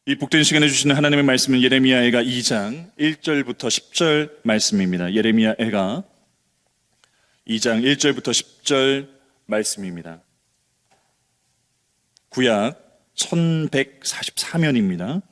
이 복된 시간에 주시는 하나님의 말씀은 예레미야애가 2장 1절부터 10절 말씀입니다. 예레미야애가 2장 1절부터 10절 말씀입니다. 구약 1144년입니다.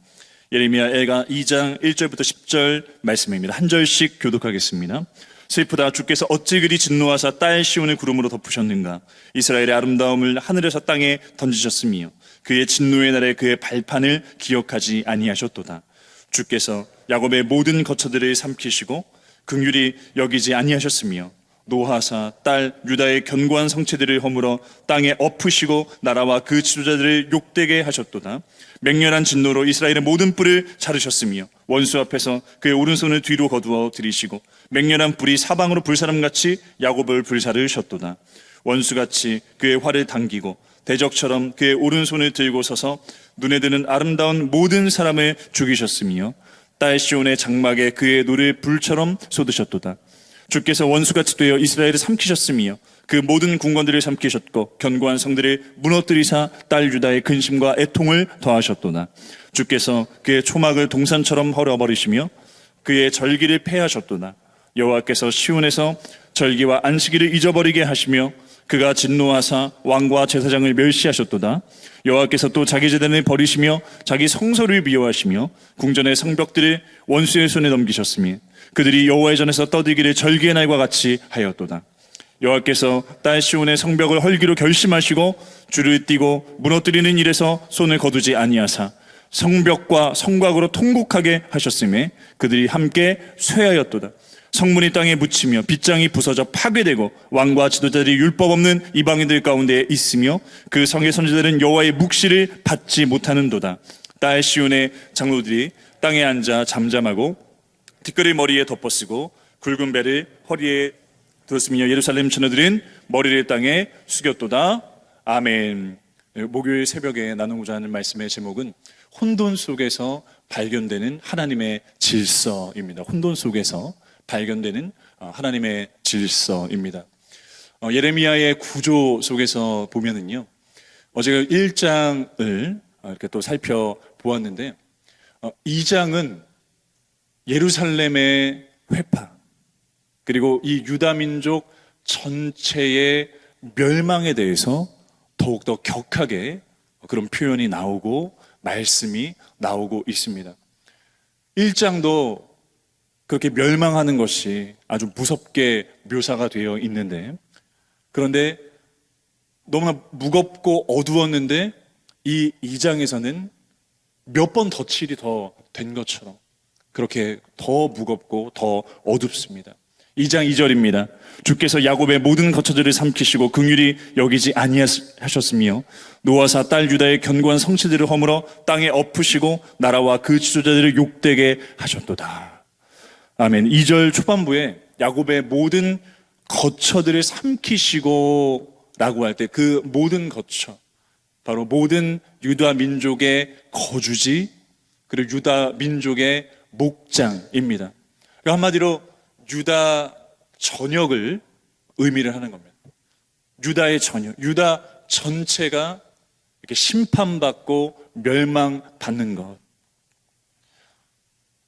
예레미야애가 2장 1절부터 10절 말씀입니다. 한 절씩 교독하겠습니다. 슬프다. 주께서 어찌 그리 진노하사 딸 시온을 구름으로 덮으셨는가. 이스라엘의 아름다움을 하늘에서 땅에 던지셨으며 그의 진노의 날에 그의 발판을 기억하지 아니하셨도다. 주께서 야곱의 모든 거처들을 삼키시고 긍휼히 여기지 아니하셨으며 노하사 딸 유다의 견고한 성체들을 허물어 땅에 엎으시고 나라와 그 지도자들을 욕되게 하셨도다. 맹렬한 진노로 이스라엘의 모든 뿔을 자르셨으며 원수 앞에서 그의 오른손을 뒤로 거두어 들이시고 맹렬한 불이 사방으로 불사람같이 야곱을 불사르셨도다. 원수같이 그의 활을 당기고 대적처럼 그의 오른손을 들고 서서 눈에 드는 아름다운 모든 사람을 죽이셨으며 딸 시온의 장막에 그의 노를 불처럼 쏟으셨도다. 주께서 원수같이 되어 이스라엘을 삼키셨으며 그 모든 궁궐들을 삼키셨고 견고한 성들을 무너뜨리사 딸 유다의 근심과 애통을 더하셨도다. 주께서 그의 초막을 동산처럼 헐어버리시며 그의 절기를 폐하셨도다. 여호와께서 시온에서 절기와 안식일을 잊어버리게 하시며 그가 진노하사 왕과 제사장을 멸시하셨도다. 여호와께서 또 자기 제단을 버리시며 자기 성소를 미워하시며 궁전의 성벽들을 원수의 손에 넘기셨으며 그들이 여호와의 전에서 떠들기를 절기의 날과 같이 하였도다. 여호와께서 딸 시온의 성벽을 헐기로 결심하시고 줄을 띠고 무너뜨리는 일에서 손을 거두지 아니하사 성벽과 성곽으로 통곡하게 하셨으며 그들이 함께 쇠하였도다. 성문이 땅에 묻히며 빗장이 부서져 파괴되고 왕과 지도자들이 율법 없는 이방인들 가운데 있으며 그 성의 선지자들은 여호와의 묵시를 받지 못하는도다. 딸 시온의 장로들이 땅에 앉아 잠잠하고 티끌을 머리에 덮어쓰고 굵은 배를 허리에 들었으며 예루살렘 처녀들은 머리를 땅에 숙였도다. 아멘. 목요일 새벽에 나누고자 하는 말씀의 제목은 혼돈 속에서 발견되는 하나님의 질서입니다. 혼돈 속에서 발견되는 하나님의 질서입니다. 예레미야의 구조 속에서 보면은요, 어제 1장을 이렇게 또 살펴보았는데, 2장은 예루살렘의 회파, 그리고 이 유다 민족 전체의 멸망에 대해서 더욱더 격하게 그런 표현이 나오고 말씀이 나오고 있습니다. 1장도 그렇게 멸망하는 것이 아주 무섭게 묘사가 되어 있는데, 그런데 너무나 무겁고 어두웠는데 이 2장에서는 몇 번 덧칠이 더 된 것처럼 그렇게 더 무겁고 더 어둡습니다. 2장 2절입니다. 주께서 야곱의 모든 거처들을 삼키시고 긍휼히 여기지 아니하셨으며 노아사 딸 유다의 견고한 성체들을 허물어 땅에 엎으시고 나라와 그 지도자들을 욕되게 하셨도다. 아멘. 2절 초반부에 야곱의 모든 거처들을 삼키시고 라고 할 때 그 모든 거처, 바로 모든 유다 민족의 거주지, 그리고 유다 민족의 목장입니다. 그러니까 한마디로 유다 전역을 의미를 하는 겁니다. 유다의 전역, 유다 전체가 이렇게 심판받고 멸망받는 것.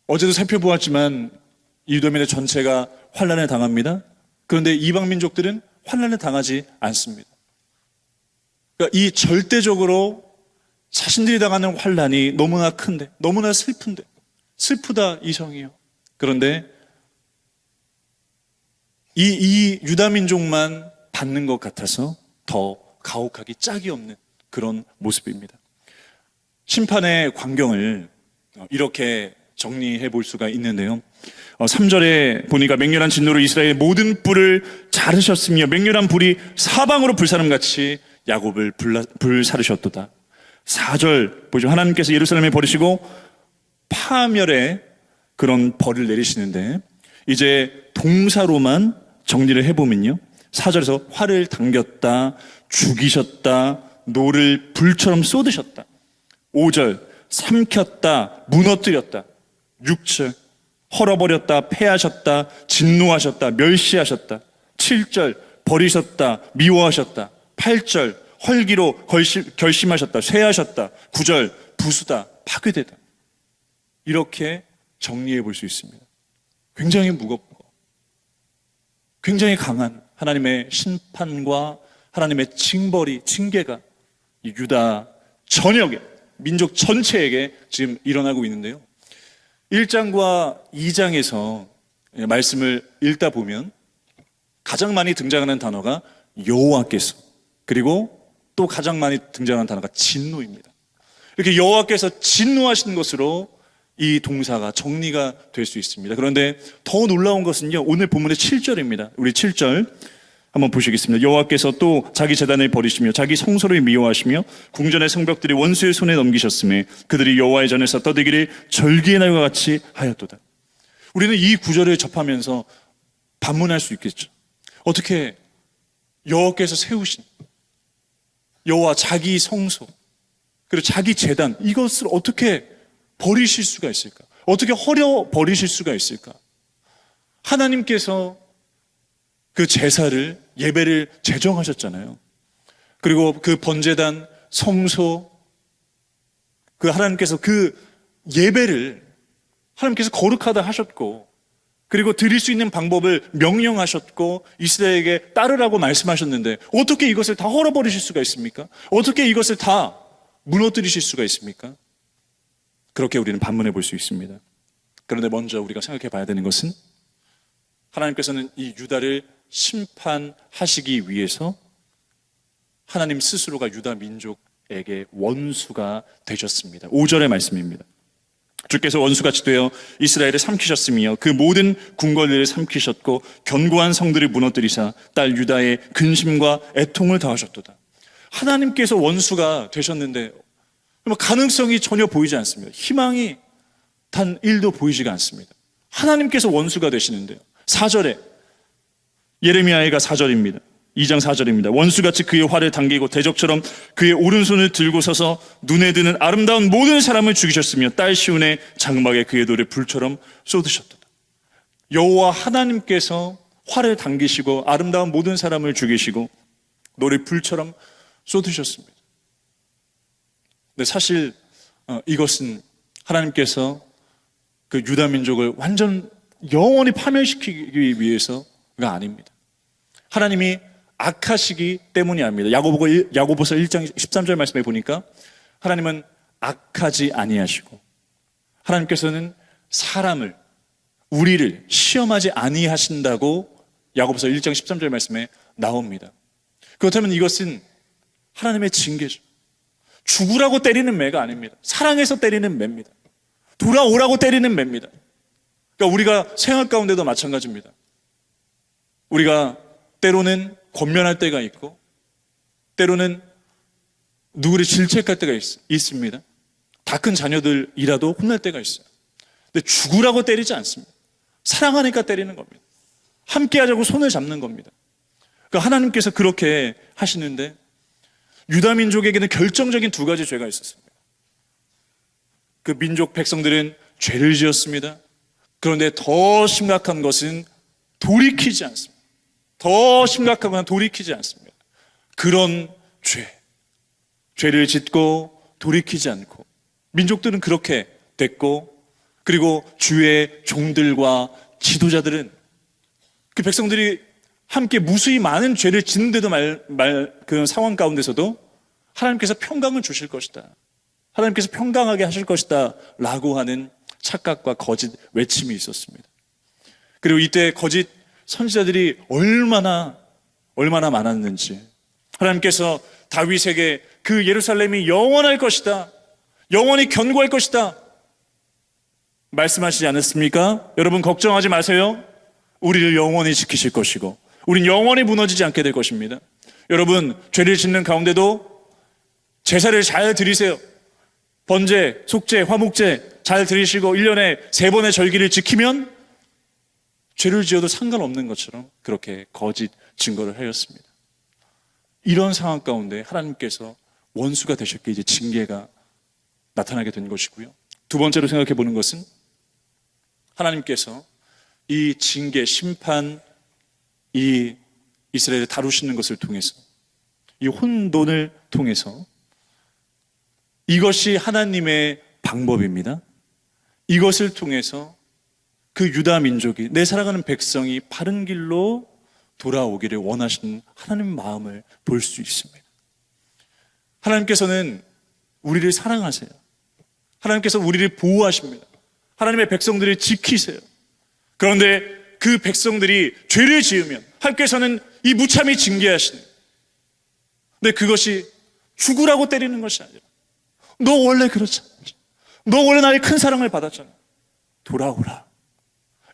어제도 살펴보았지만 유다민의 전체가 환난에 당합니다. 그런데 이방 민족들은 환난에 당하지 않습니다. 그러니까 이 절대적으로 자신들이 당하는 환난이 너무나 큰데, 너무나 슬픈데, 슬프다 이성이요. 그런데 이 유다 민족만 받는 것 같아서 더 가혹하기 짝이 없는 그런 모습입니다. 심판의 광경을 이렇게 정리해 볼 수가 있는데요. 3절에 보니까 맹렬한 진노로 이스라엘의 모든 뿔을 자르셨으며 맹렬한 불이 사방으로 불사람같이 야곱을 불사르셨도다. 4절 보죠. 하나님께서 예루살렘에 버리시고 파멸의 그런 벌을 내리시는데, 이제 동사로만 정리를 해보면요, 4절에서 활을 당겼다, 죽이셨다, 노를 불처럼 쏟으셨다. 5절 삼켰다, 무너뜨렸다. 6절 헐어버렸다, 패하셨다, 진노하셨다, 멸시하셨다. 7절 버리셨다, 미워하셨다. 8절 헐기로 결심하셨다, 쇠하셨다. 9절 부수다, 파괴되다. 이렇게 정리해 볼 수 있습니다. 굉장히 무겁고 굉장히 강한 하나님의 심판과 하나님의 징벌이, 징계가 이 유다 전역에, 민족 전체에게 지금 일어나고 있는데요. 1장과 2장에서 말씀을 읽다 보면 가장 많이 등장하는 단어가 여호와께서, 그리고 또 가장 많이 등장하는 단어가 진노입니다. 이렇게 여호와께서 진노하시는 것으로 이 동사가 정리가 될 수 있습니다. 그런데 더 놀라운 것은요, 오늘 본문의 7절입니다. 우리 7절 한번 보시겠습니다. 여호와께서 또 자기 제단을 버리시며 자기 성소를 미워하시며 궁전의 성벽들이 원수의 손에 넘기셨음에 그들이 여호와의 전에서 떠들기를 절기의 날과 같이 하였도다. 우리는 이 구절을 접하면서 반문할 수 있겠죠. 어떻게 여호와께서 세우신 여호와 자기 성소, 그리고 자기 제단, 이것을 어떻게 버리실 수가 있을까? 어떻게 허려 버리실 수가 있을까? 하나님께서 그 제사를, 예배를 제정하셨잖아요. 그리고 그 번제단, 성소, 그 하나님께서 그 예배를 하나님께서 거룩하다 하셨고, 그리고 드릴 수 있는 방법을 명령하셨고 이스라엘에게 따르라고 말씀하셨는데 어떻게 이것을 다 헐어버리실 수가 있습니까? 어떻게 이것을 다 무너뜨리실 수가 있습니까? 그렇게 우리는 반문해 볼 수 있습니다. 그런데 먼저 우리가 생각해 봐야 되는 것은 하나님께서는 이 유다를 심판하시기 위해서 하나님 스스로가 유다 민족에게 원수가 되셨습니다. 5절의 말씀입니다. 주께서 원수같이 되어 이스라엘을 삼키셨으며 그 모든 궁궐들을 삼키셨고 견고한 성들을 무너뜨리사 딸 유다의 근심과 애통을 더하셨도다. 하나님께서 원수가 되셨는데 가능성이 전혀 보이지 않습니다. 희망이 단 1도 보이지가 않습니다. 하나님께서 원수가 되시는데요. 4절에 예레미야가 4절입니다. 2장 4절입니다. 원수같이 그의 활을 당기고 대적처럼 그의 오른손을 들고 서서 눈에 드는 아름다운 모든 사람을 죽이셨으며 딸 시온의 장막에 그의 돌을 불처럼 쏟으셨도다. 여호와 하나님께서 활을 당기시고 아름다운 모든 사람을 죽이시고 돌을 불처럼 쏟으셨습니다. 근데 사실 이것은 하나님께서 그 유다 민족을 완전 영원히 파멸시키기 위해서가 아닙니다. 하나님이 악하시기 때문이 아닙니다. 야고보서 1장 13절 말씀에 보니까 하나님은 악하지 아니하시고 하나님께서는 사람을, 우리를 시험하지 아니하신다고 야고보서 1장 13절 말씀에 나옵니다. 그렇다면 이것은 하나님의 징계죠. 죽으라고 때리는 매가 아닙니다. 사랑해서 때리는 매입니다. 돌아오라고 때리는 매입니다. 그러니까 우리가 생활 가운데도 마찬가지입니다. 우리가 때로는 권면할 때가 있고 때로는 누구를 질책할 때가 있습니다. 다 큰 자녀들이라도 혼날 때가 있어요. 근데 죽으라고 때리지 않습니다. 사랑하니까 때리는 겁니다. 함께 하자고 손을 잡는 겁니다. 그러니까 하나님께서 그렇게 하시는데 유다 민족에게는 결정적인 두 가지 죄가 있었습니다. 그 민족 백성들은 죄를 지었습니다. 그런데 더 심각한 것은 돌이키지 않습니다. 더 심각한 건 돌이키지 않습니다. 그런 죄를 짓고 돌이키지 않고 민족들은 그렇게 됐고, 그리고 주의 종들과 지도자들은 그 백성들이 함께 무수히 많은 죄를 짓는데도 그 상황 가운데서도 하나님께서 평강을 주실 것이다, 하나님께서 평강하게 하실 것이다 라고 하는 착각과 거짓 외침이 있었습니다. 그리고 이때 거짓 선지자들이 얼마나 많았는지, 하나님께서 다윗에게 그 예루살렘이 영원할 것이다, 영원히 견고할 것이다 말씀하시지 않았습니까? 여러분 걱정하지 마세요. 우리를 영원히 지키실 것이고 우린 영원히 무너지지 않게 될 것입니다. 여러분 죄를 짓는 가운데도 제사를 잘 드리세요. 번제, 속죄, 화목제 잘 드리시고 1년에 3번의 절기를 지키면 죄를 지어도 상관없는 것처럼 그렇게 거짓 증거를 하였습니다. 이런 상황 가운데 하나님께서 원수가 되셨기에 이제 징계가 나타나게 된 것이고요. 두 번째로 생각해 보는 것은 하나님께서 이 징계, 심판, 이 이스라엘을 다루시는 것을 통해서, 이 혼돈을 통해서 이것이 하나님의 방법입니다. 이것을 통해서 그 유다 민족이, 내 살아가는 백성이 바른 길로 돌아오기를 원하시는 하나님의 마음을 볼 수 있습니다. 하나님께서는 우리를 사랑하세요. 하나님께서 우리를 보호하십니다. 하나님의 백성들을 지키세요. 그런데 그 백성들이 죄를 지으면 하나님께서는 이 무참히 징계하시는, 근데 그것이 죽으라고 때리는 것이 아니라, 너 원래 그렇잖아, 너 원래 나의 큰 사랑을 받았잖아, 돌아오라,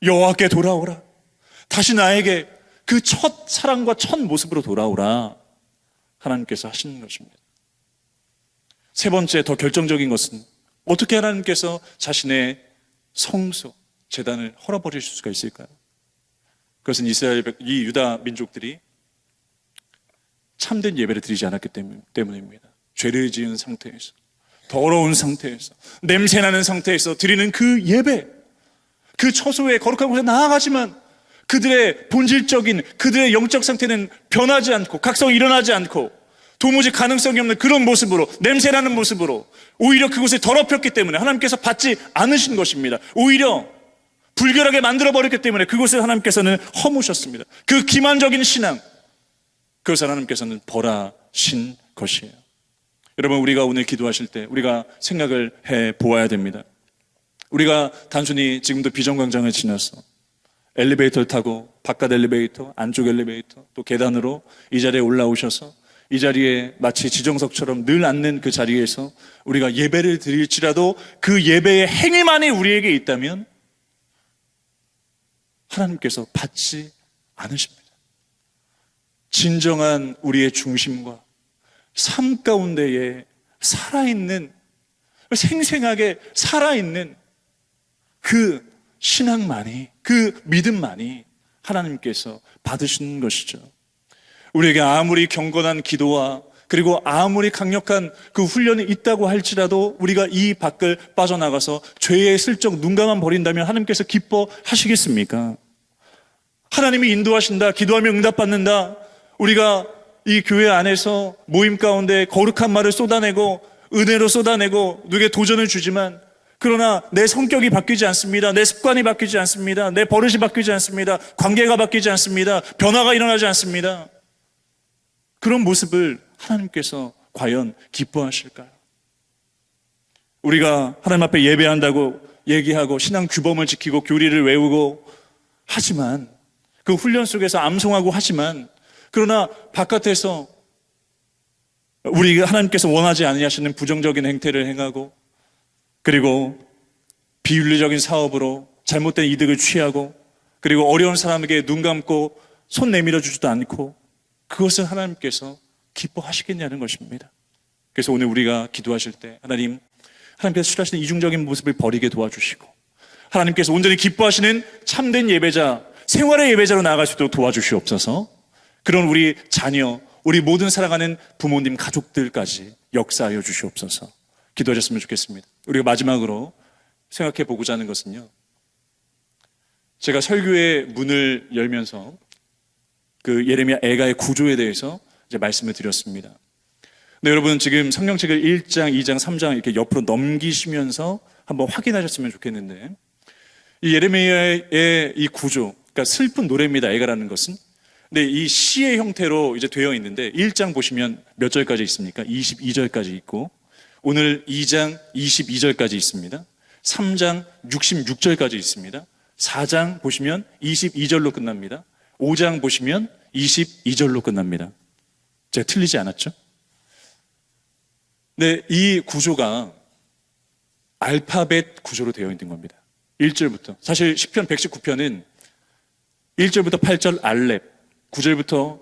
여호와께 돌아오라, 다시 나에게 그 첫 사랑과 첫 모습으로 돌아오라, 하나님께서 하시는 것입니다. 세 번째, 더 결정적인 것은 어떻게 하나님께서 자신의 성소, 제단을 헐어버리실 수가 있을까요? 그것은 이 유다 민족들이 참된 예배를 드리지 않았기 때문입니다. 죄를 지은 상태에서, 더러운 상태에서, 냄새나는 상태에서 드리는 그 예배, 그 처소에 거룩한 곳에 나아가지만 그들의 본질적인, 그들의 영적 상태는 변하지 않고 각성이 일어나지 않고 도무지 가능성이 없는 그런 모습으로, 냄새나는 모습으로 오히려 그곳을 더럽혔기 때문에 하나님께서 받지 않으신 것입니다. 오히려 불결하게 만들어버렸기 때문에 그곳을 하나님께서는 허무셨습니다. 그 기만적인 신앙, 그것을 하나님께서는 벌하신 것이에요. 여러분, 우리가 오늘 기도하실 때 우리가 생각을 해 보아야 됩니다. 우리가 단순히 지금도 비전광장을 지나서 엘리베이터를 타고 바깥 엘리베이터, 안쪽 엘리베이터, 또 계단으로 이 자리에 올라오셔서 이 자리에 마치 지정석처럼 늘 앉는 그 자리에서 우리가 예배를 드릴지라도 그 예배의 행위만이 우리에게 있다면 하나님께서 받지 않으십니다. 진정한 우리의 중심과 삶 가운데에 살아있는, 생생하게 살아있는 그 신앙만이, 그 믿음만이 하나님께서 받으시는 것이죠. 우리에게 아무리 경건한 기도와 그리고 아무리 강력한 그 훈련이 있다고 할지라도 우리가 이 밖을 빠져나가서 죄에 슬쩍 눈 감아 버린다면 하나님께서 기뻐하시겠습니까? 하나님이 인도하신다, 기도하면 응답받는다, 우리가 이 교회 안에서 모임 가운데 거룩한 말을 쏟아내고 은혜로 쏟아내고 누구에게 도전을 주지만, 그러나 내 성격이 바뀌지 않습니다. 내 습관이 바뀌지 않습니다. 내 버릇이 바뀌지 않습니다. 관계가 바뀌지 않습니다. 변화가 일어나지 않습니다. 그런 모습을 하나님께서 과연 기뻐하실까요? 우리가 하나님 앞에 예배한다고 얘기하고 신앙 규범을 지키고 교리를 외우고 하지만, 그 훈련 속에서 암송하고 하지만, 그러나 바깥에서 우리 하나님께서 원하지 아니하시는 부정적인 행태를 행하고, 그리고 비윤리적인 사업으로 잘못된 이득을 취하고, 그리고 어려운 사람에게 눈 감고 손 내밀어 주지도 않고, 그것을 하나님께서 기뻐하시겠냐는 것입니다. 그래서 오늘 우리가 기도하실 때 하나님께서 싫어하시는 이중적인 모습을 버리게 도와주시고, 하나님께서 온전히 기뻐하시는 참된 예배자, 생활의 예배자로 나아갈 수 있도록 도와주시옵소서. 그런 우리 자녀, 우리 모든 살아가는 부모님, 가족들까지 역사하여 주시옵소서. 기도하셨으면 좋겠습니다. 우리가 마지막으로 생각해 보고자 하는 것은요, 제가 설교의 문을 열면서 그 예레미야 애가의 구조에 대해서 이제 말씀을 드렸습니다. 근데 여러분, 지금 성경책을 1장, 2장, 3장 이렇게 옆으로 넘기시면서 한번 확인하셨으면 좋겠는데, 이 예레미야의 이 구조, 그러니까 슬픈 노래입니다, 애가라는 것은. 근데 이 시의 형태로 이제 되어 있는데, 1장 보시면 몇 절까지 있습니까? 22절까지 있고, 오늘 2장 22절까지 있습니다. 3장 66절까지 있습니다. 4장 보시면 22절로 끝납니다. 5장 보시면 22절로 끝납니다. 제가 틀리지 않았죠? 네, 이 구조가 알파벳 구조로 되어 있는 겁니다. 1절부터. 사실 시편 119편은 1절부터 8절 알렙, 9절부터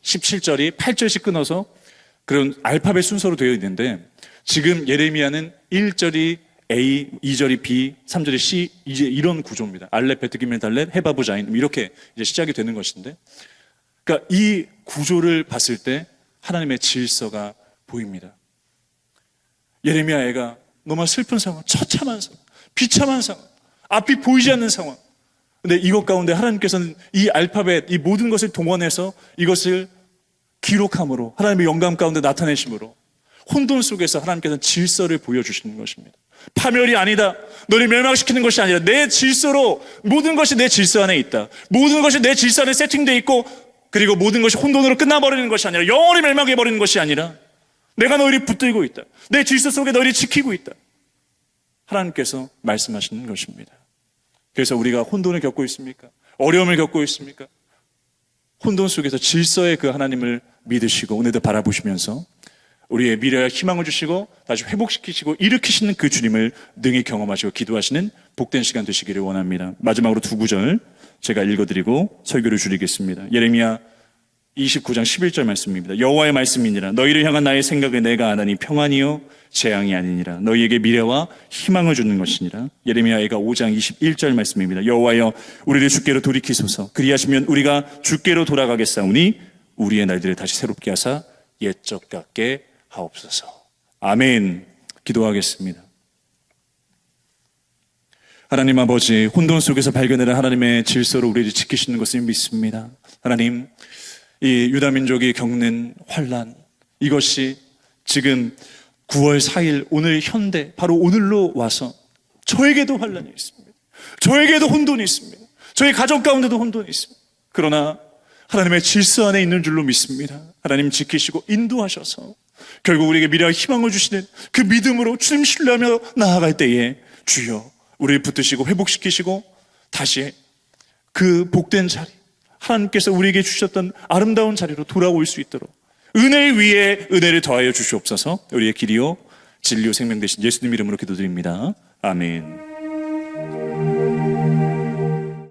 17절이 8절씩 끊어서 그런 알파벳 순서로 되어 있는데, 지금 예레미야는 1절이 A, 2절이 B, 3절이 C, 이제 이런 구조입니다. 알렙, 베트, 기멜, 달렛, 헤바브, 자인, 이렇게 이제 시작이 되는 것인데, 그러니까 이 구조를 봤을 때 하나님의 질서가 보입니다. 예레미야 애가 너무 슬픈 상황, 처참한 상황, 비참한 상황, 앞이 보이지 않는 상황. 근데 이것 가운데 하나님께서는 이 알파벳, 이 모든 것을 동원해서 이것을 기록함으로, 하나님의 영감 가운데 나타내심으로 혼돈 속에서 하나님께서는 질서를 보여주시는 것입니다. 파멸이 아니다. 너를 멸망시키는 것이 아니라 내 질서로, 모든 것이 내 질서 안에 있다. 모든 것이 내 질서 안에 세팅되어 있고, 그리고 모든 것이 혼돈으로 끝나버리는 것이 아니라, 영원히 멸망해버리는 것이 아니라, 내가 너희를 붙들고 있다. 내 질서 속에 너희를 지키고 있다. 하나님께서 말씀하시는 것입니다. 그래서 우리가 혼돈을 겪고 있습니까? 어려움을 겪고 있습니까? 혼돈 속에서 질서의 그 하나님을 믿으시고 오늘도 바라보시면서 우리의 미래와 희망을 주시고 다시 회복시키시고 일으키시는 그 주님을 능히 경험하시고 기도하시는 복된 시간 되시기를 원합니다. 마지막으로 두 구절 제가 읽어드리고 설교를 줄이겠습니다. 예레미야 29장 11절 말씀입니다. 여호와의 말씀이니라. 너희를 향한 나의 생각을 내가 아나니 평안이요 재앙이 아니니라. 너희에게 미래와 희망을 주는 것이니라. 예레미야가 5장 21절 말씀입니다. 여호와여 우리를 주께로 돌이키소서. 그리하시면 우리가 주께로 돌아가겠사오니 우리의 날들을 다시 새롭게 하사 옛적 같게 하옵소서. 아멘. 기도하겠습니다. 하나님 아버지, 혼돈 속에서 발견하는 하나님의 질서로 우리를 지키시는 것을 믿습니다. 하나님, 이 유다민족이 겪는 환난, 이것이 지금 9월 4일 오늘 현대 바로 오늘로 와서 저에게도 환난이 있습니다. 저에게도 혼돈이 있습니다. 저희 가정 가운데도 혼돈이 있습니다. 그러나 하나님의 질서 안에 있는 줄로 믿습니다. 하나님 지키시고 인도하셔서 결국 우리에게 미래와 희망을 주시는 그 믿음으로 주님 신뢰하며 나아갈 때에 주여 우리를 붙드시고 회복시키시고 다시 그 복된 자리, 하나님께서 우리에게 주셨던 아름다운 자리로 돌아올 수 있도록 은혜 위에 은혜를 더하여 주시옵소서. 우리의 길이요 진리요 생명 되신 예수님 이름으로 기도드립니다. 아멘.